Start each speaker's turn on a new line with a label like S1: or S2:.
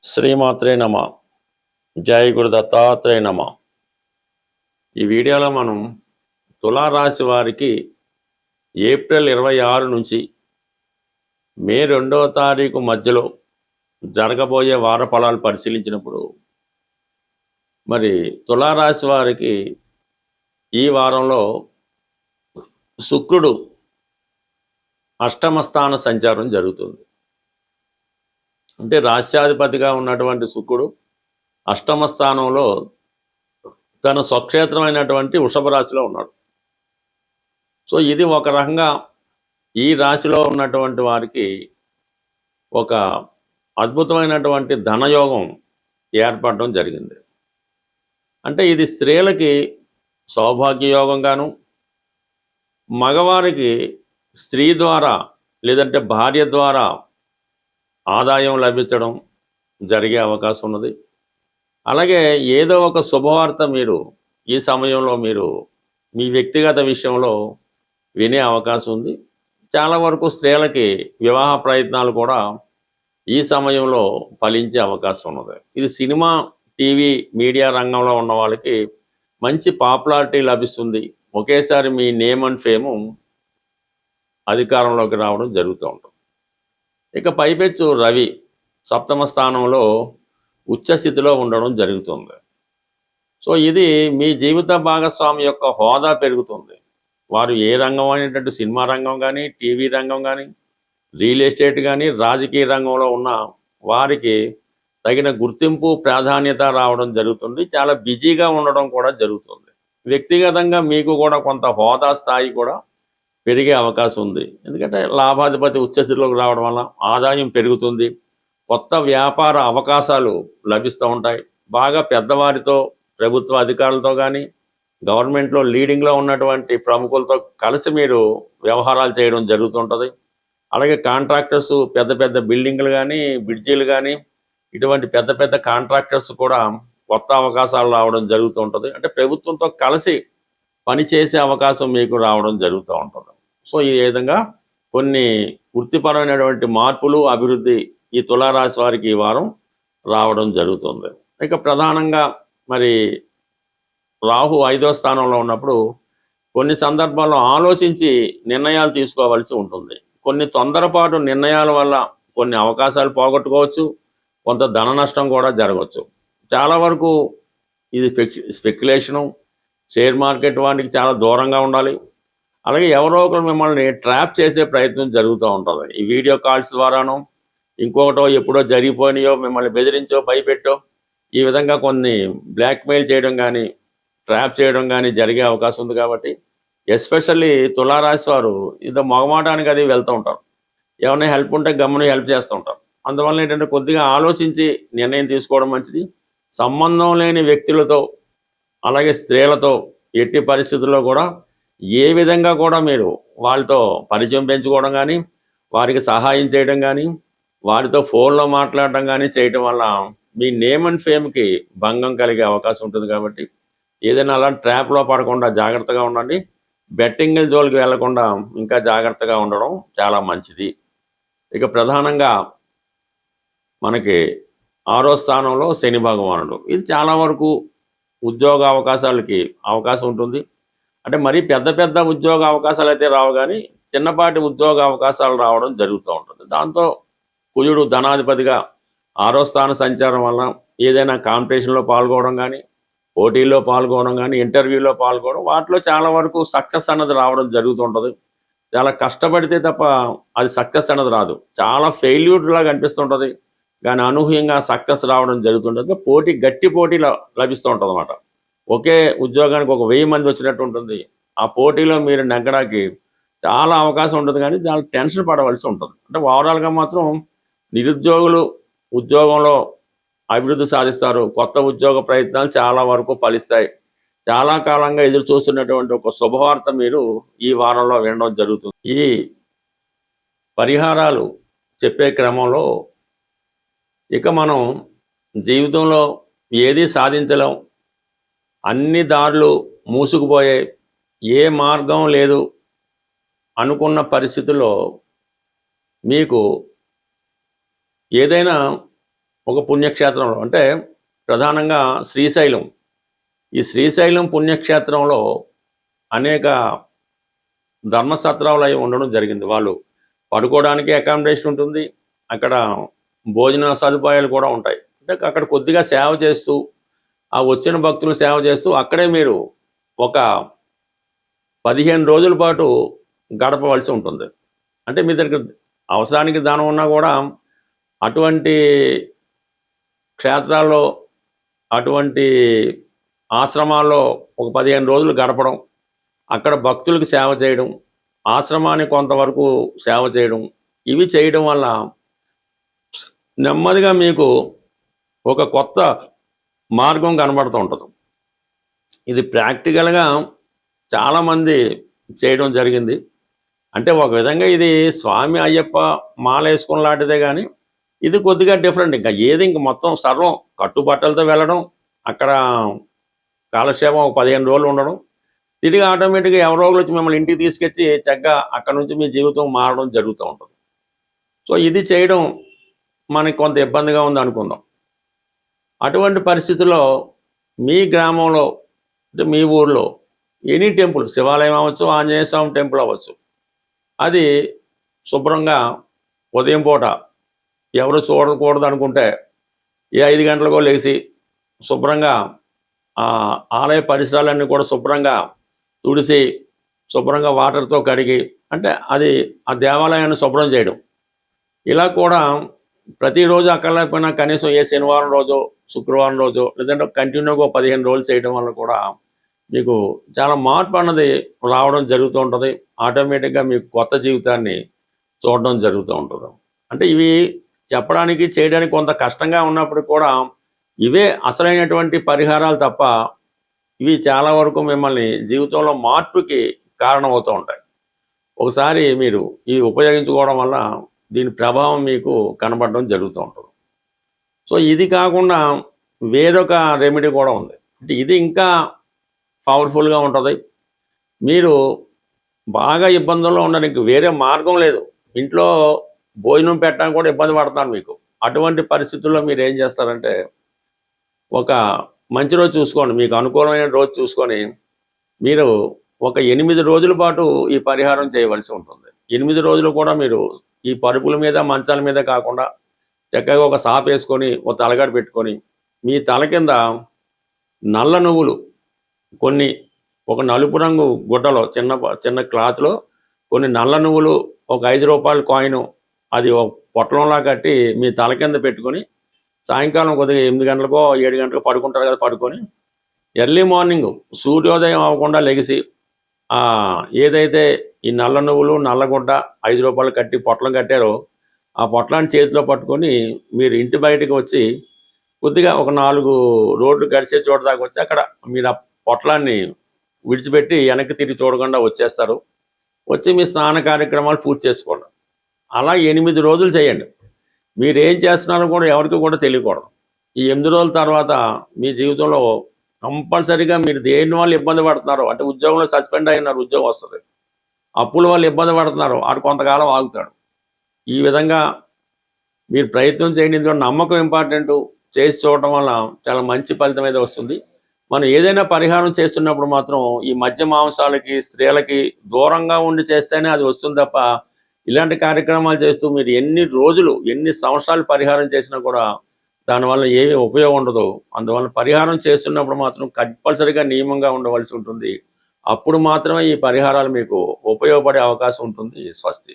S1: శ్రీమాత్రే నమ. జై గురు దత్తాత్రేయ నమ. ఈ వీడియోలో మనం తులారాశి వారికి ఏప్రిల్ 26 నుంచి మే 2వ తారీఖు మధ్యలో జరగబోయే వార ఫలాలు పరిశీలించినప్పుడు మరి తులారాశి వారికి ఈ వారంలో శుక్రుడు అష్టమ స్థాన సంచారం జరుగుతుంది. అంటే రాశ్యాధిపతిగా ఉన్నటువంటి శుక్రుడు అష్టమ స్థానంలో తన స్వక్షేత్రమైనటువంటి వృషభ రాశిలో ఉన్నాడు. సో ఇది ఒక రకంగా ఈ రాశిలో ఉన్నటువంటి వారికి ఒక అద్భుతమైనటువంటి ధనయోగం ఏర్పడడం జరిగింది. అంటే ఇది స్త్రీలకి సౌభాగ్యయోగంగాను, మగవారికి స్త్రీ ద్వారా లేదంటే భార్య ద్వారా ఆదాయం లభించడం జరిగే అవకాశం ఉన్నది. అలాగే ఏదో ఒక శుభవార్త మీరు ఈ సమయంలో మీరు మీ వ్యక్తిగత విషయంలో వినే అవకాశం ఉంది. చాలా వరకు స్త్రీలకి వివాహ ప్రయత్నాలు కూడా ఈ సమయంలో ఫలించే అవకాశం ఉన్నది. ఇది సినిమా, టీవీ, మీడియా రంగంలో ఉన్న వాళ్ళకి మంచి పాపులారిటీ లభిస్తుంది. ఒకేసారి మీ నేమ్ అండ్ ఫేము అధికారంలోకి రావడం జరుగుతూ ఉంటుంది. ఇక పైపెచ్చు రవి సప్తమ స్థానంలో ఉచ్చస్థితిలో ఉండడం జరుగుతుంది. సో ఇది మీ జీవిత భాగస్వామి యొక్క హోదా పెరుగుతుంది. వారు ఏ రంగం అనేటువంటి సినిమా రంగం కానీ, టీవీ రంగం కానీ, రియల్ ఎస్టేట్ కానీ, రాజకీయ రంగంలో ఉన్న వారికి తగిన గుర్తింపు, ప్రాధాన్యత రావడం జరుగుతుంది. చాలా బిజీగా ఉండడం కూడా జరుగుతుంది. వ్యక్తిగతంగా మీకు కూడా కొంత హోదా స్థాయి కూడా పెరిగే అవకాశం ఉంది. ఎందుకంటే లాభాధిపతి ఉచ్చస్థితిలోకి రావడం వల్ల ఆదాయం పెరుగుతుంది. కొత్త వ్యాపార అవకాశాలు లభిస్తూ ఉంటాయి. బాగా పెద్దవారితో, ప్రభుత్వ అధికారులతో కానీ, గవర్నమెంట్లో లీడింగ్లో ఉన్నటువంటి ప్రముఖులతో కలిసి మీరు వ్యవహారాలు చేయడం జరుగుతుంటుంది. అలాగే కాంట్రాక్టర్స్, పెద్ద పెద్ద బిల్డింగ్లు కానీ, బ్రిడ్జీలు కానీ, ఇటువంటి పెద్ద పెద్ద కాంట్రాక్టర్స్ కూడా కొత్త అవకాశాలు రావడం జరుగుతూ ఉంటుంది. అంటే ప్రభుత్వంతో కలిసి పనిచేసే అవకాశం మీకు రావడం జరుగుతూ ఉంటుంది. సో ఈ విధంగా కొన్ని వృత్తిపరమైనటువంటి మార్పులు, అభివృద్ధి ఈ తులారాశి వారికి ఈ వారం రావడం జరుగుతుంది. ఇక ప్రధానంగా మరి రాహు 5వ స్థానంలో ఉన్నప్పుడు కొన్ని సందర్భాల్లో ఆలోచించి నిర్ణయాలు తీసుకోవాల్సి ఉంటుంది. కొన్ని తొందరపాటు నిర్ణయాల వల్ల కొన్ని అవకాశాలు పోగొట్టుకోవచ్చు, కొంత ధన నష్టం కూడా జరగవచ్చు. చాలా వరకు ఇది స్పెక్యులేషను, షేర్ మార్కెట్ వాటికి చాలా దూరంగా ఉండాలి. అలాగే ఎవరో ఒకరు మిమ్మల్ని ట్రాప్ చేసే ప్రయత్నం జరుగుతూ ఉంటుంది. ఈ వీడియో కాల్స్ ద్వారానో, ఇంకొకటో ఎప్పుడో జరిగిపోయినాయో మిమ్మల్ని బెదిరించో, భయపెట్టో, ఈ విధంగా కొన్ని బ్లాక్మెయిల్ చేయడం కానీ, ట్రాప్ చేయడం కానీ జరిగే అవకాశం ఉంది. కాబట్టి ఎస్పెషల్లీ తులారాశి వారు ఇది మొగమాటానికి అది వెళ్తూ ఉంటారు. ఎవరైనా హెల్ప్ ఉంటే గమ్మున హెల్ప్ చేస్తూ ఉంటారు. అందువల్ల ఏంటంటే కొద్దిగా ఆలోచించి నిర్ణయం తీసుకోవడం మంచిది. సంబంధం లేని వ్యక్తులతో, అలాగే స్త్రీలతో ఎట్టి పరిస్థితుల్లో కూడా ఏ విధంగా కూడా మీరు వాళ్ళతో పరిచయం పెంచుకోవడం కానీ, వారికి సహాయం చేయడం కానీ, వారితో ఫోన్లో మాట్లాడడం కానీ చేయడం వల్ల మీ నేమ్ అండ్ ఫేమ్కి భంగం కలిగే అవకాశం ఉంటుంది. కాబట్టి ఏదైనా అలా ట్రాప్లో పడకుండా జాగ్రత్తగా ఉండండి. బెట్టింగ్ల జోలికి వెళ్లకుండా ఇంకా జాగ్రత్తగా ఉండడం చాలా మంచిది. ఇక ప్రధానంగా మనకి 6వ స్థానంలో శని భగవానుడు. ఇది చాలా వరకు ఉద్యోగ అవకాశాలకి అవకాశం ఉంటుంది. అంటే మరీ పెద్ద పెద్ద ఉద్యోగ అవకాశాలు అయితే రావు, కానీ చిన్నపాటి ఉద్యోగ అవకాశాలు రావడం జరుగుతూ ఉంటుంది. దాంతో కుజుడు ధనాధిపతిగా 6వ స్థాన సంచారం వల్ల ఏదైనా కాంపిటీషన్లో పాల్గొనడం కానీ, పోటీల్లో పాల్గొనడం కానీ, ఇంటర్వ్యూలో పాల్గొనడం, వాటిలో చాలా వరకు సక్సెస్ అన్నది రావడం జరుగుతుంటుంది. చాలా కష్టపడితే తప్ప అది సక్సెస్ అన్నది రాదు. చాలా ఫెయిల్యూర్ లాగా అనిపిస్తుంటుంది, కానీ అనూహ్యంగా సక్సెస్ రావడం జరుగుతుంటుంది. పోటీ, గట్టి పోటీ లభిస్తూ ఉంటుంది అన్నమాట. ఒకే ఉద్యోగానికి ఒక 1000 మంది వచ్చినట్టు ఉంటుంది. ఆ పోటీలో మీరు నెగ్గడానికి చాలా అవకాశం ఉంటుంది, కానీ చాలా టెన్షన్ పడవలసి ఉంటుంది. అంటే ఓవరాల్గా మాత్రం నిరుద్యోగులు ఉద్యోగంలో అభివృద్ధి సాధిస్తారు. కొత్త ఉద్యోగ ప్రయత్నాలు చాలా వరకు ఫలిస్తాయి. చాలా కాలంగా ఎదురు చూస్తున్నటువంటి ఒక శుభవార్త మీరు ఈ వారంలో వినడం జరుగుతుంది. ఈ పరిహారాలు చెప్పే క్రమంలో ఇక మనం జీవితంలో ఏది సాధించలేం, అన్ని దారులు మూసుకుపోయాయి, ఏ మార్గం లేదు అనుకున్న పరిస్థితుల్లో మీకు ఏదైనా ఒక పుణ్యక్షేత్రంలో, అంటే ప్రధానంగా శ్రీశైలం. ఈ శ్రీశైలం పుణ్యక్షేత్రంలో అనేక ధర్మసత్రాలు అవి ఉండడం జరిగింది. వాళ్ళు పడుకోవడానికి అకామిడేషన్ ఉంటుంది, అక్కడ భోజన సదుపాయాలు కూడా ఉంటాయి. అంటే అక్కడ కొద్దిగా సేవ చేస్తూ, ఆ వచ్చిన భక్తులు సేవ చేస్తూ అక్కడే మీరు ఒక 15 రోజుల పాటు గడపవలసి ఉంటుంది. అంటే మీ దగ్గర అవసరానికి ధనం ఉన్నా కూడా అటువంటి క్షేత్రాల్లో, అటువంటి ఆశ్రమాల్లో ఒక 15 రోజులు గడపడం, అక్కడ భక్తులకు సేవ చేయడం, ఆశ్రమానికి కొంతవరకు సేవ చేయడం, ఇవి చేయడం వల్ల నెమ్మదిగా మీకు ఒక కొత్త మార్గం కనబడుతూ ఉంటుంది. ఇది ప్రాక్టికల్గా చాలామంది చేయడం జరిగింది. అంటే ఒక విధంగా ఇది స్వామి అయ్యప్ప మాల వేసుకుని లాంటిదే, కానీ ఇది కొద్దిగా డిఫరెంట్. ఇంకా ఏది ఇంక మొత్తం సర్వం కట్టుబట్టలతో వెళ్ళడం, అక్కడ కాలక్షేపం ఒక 15 రోజులు ఉండడం, తిరిగి ఆటోమేటిక్గా ఎవరో ఒకరు వచ్చి మిమ్మల్ని ఇంటికి తీసుకొచ్చి చక్కగా అక్కడ నుంచి మీ జీవితం మారడం జరుగుతూ ఉంటుంది. సో ఇది చేయడం మనకి కొంత ఇబ్బందిగా ఉంది అనుకుందాం. అటువంటి పరిస్థితుల్లో మీ గ్రామంలో, అంటే మీ ఊర్లో ఎనీ టెంపుల్, శివాలయం అవ్వచ్చు, ఆంజనేయ స్వామి టెంపుల్ అవ్వచ్చు, అది శుభ్రంగా ఉదయం పూట ఎవరు చూడకూడదు అనుకుంటే 5 గంటలకో లేచి శుభ్రంగా ఆలయ పరిసరాలన్నీ కూడా శుభ్రంగా తుడిసి, శుభ్రంగా వాటర్తో కడిగి, అంటే అది ఆ దేవాలయాన్ని శుభ్రం చేయడం. ఇలా కూడా ప్రతిరోజు అక్కర్లేకపోయినా కనీసం ఏ శనివారం రోజు, శుక్రవారం రోజు, లేదంటే కంటిన్యూగా 15 రోజులు చేయడం వల్ల కూడా మీకు చాలా మార్పు అన్నది రావడం జరుగుతూ ఉంటుంది. ఆటోమేటిక్గా మీకు కొత్త జీవితాన్ని చూడడం జరుగుతూ ఉంటుంది. అంటే ఇవి చెప్పడానికి, చేయడానికి కొంత కష్టంగా ఉన్నప్పుడు కూడా ఇవే అసలైనటువంటి పరిహారాలు తప్ప, ఇవి చాలా వరకు మిమ్మల్ని జీవితంలో మార్పుకి కారణమవుతూ ఉంటాయి. ఒకసారి మీరు ఇవి ఉపయోగించుకోవడం వల్ల దీని ప్రభావం మీకు కనబడడం జరుగుతూ ఉంటుంది. సో ఇది కాకుండా వేరొక రెమెడీ కూడా ఉంది. అంటే ఇది ఇంకా పవర్ఫుల్గా ఉంటుంది. మీరు బాగా ఇబ్బందుల్లో ఉండడానికి వేరే మార్గం లేదు, ఇంట్లో భోజనం పెట్టడానికి కూడా ఇబ్బంది పడుతున్నారు మీకు. అటువంటి పరిస్థితుల్లో మీరు ఏం చేస్తారంటే, ఒక మంచి రోజు చూసుకోండి, మీకు అనుకూలమైన రోజు చూసుకొని మీరు ఒక 8 రోజుల పాటు ఈ పరిహారం చేయవలసి ఉంటుంది. 8 రోజులు కూడా మీరు ఈ పరుపుల మీద, మంచాల మీద కాకుండా చక్కగా ఒక సాప వేసుకొని, ఒక తలగడ పెట్టుకొని, మీ తల కింద నల్ల నువ్వులు కొన్ని, ఒక నలుపు రంగు గుడ్డలో, చిన్న క్లాత్లో కొన్ని నల్ల నువ్వులు, ఒక 5 రూపాయల కాయిన్, అది ఒక పొట్లంలా కట్టి మీ తల కింద పెట్టుకొని, సాయంకాలం కొద్దిగా 8 గంటలకో 7 గంటలకో పడుకుంటారు కదా, పడుకొని ఎర్లీ మార్నింగ్ సూర్యోదయం అవ్వకుండా లెగిసి ఏదైతే ఈ నల్ల నువ్వులు, నల్లగుడ్డ 5 రూపాయలు కట్టి పొట్లం కట్టారో ఆ పొట్లాన్ని చేతిలో పట్టుకొని మీరు ఇంటి బయటకు వచ్చి కొద్దిగా ఒక 4 రోడ్లు గడిచే చోట దాకా వచ్చి అక్కడ మీరు ఆ పొట్లాన్ని విడిచిపెట్టి వెనక్కి తిరిగి చూడకుండా వచ్చేస్తారు. వచ్చి మీ స్నాన కార్యక్రమాలు పూర్తి చేసుకోండి. అలా 8 రోజులు చేయండి. మీరు ఏం చేస్తున్నారో కూడా ఎవరికి కూడా తెలియకూడదు. ఈ 8 రోజుల తర్వాత మీ జీవితంలో కంపల్సరీగా మీరు దేని వల్ల ఇబ్బంది పడుతున్నారో, అంటే ఉద్యోగంలో సస్పెండ్ అయినారు, ఉద్యోగం వస్తుంది, అప్పుల వల్ల ఇబ్బంది పడుతున్నారు, ఆడు కొంతకాలం ఆగుతాడు. ఈ విధంగా మీరు ప్రయత్నం చేయండి. ఇందులో నమ్మకం ఇంపార్టెంట్. చేసి చూడటం వల్ల చాలా మంచి ఫలితం అయితే వస్తుంది. మనం ఏదైనా పరిహారం చేస్తున్నప్పుడు మాత్రం ఈ మధ్య మాంసాలకి, స్త్రీలకి దూరంగా ఉండి చేస్తేనే అది వస్తుంది తప్ప, ఇలాంటి కార్యక్రమాలు చేస్తూ మీరు ఎన్ని రోజులు, ఎన్ని సంవత్సరాలు పరిహారం చేసినా కూడా దానివల్ల ఏమీ ఉపయోగం ఉండదు. అందువల్ల పరిహారం చేస్తున్నప్పుడు మాత్రం కంపల్సరీగా నియమంగా ఉండవలసి ఉంటుంది. అప్పుడు మాత్రమే ఈ పరిహారాలు మీకు ఉపయోగపడే అవకాశం ఉంటుంది. స్వస్తి.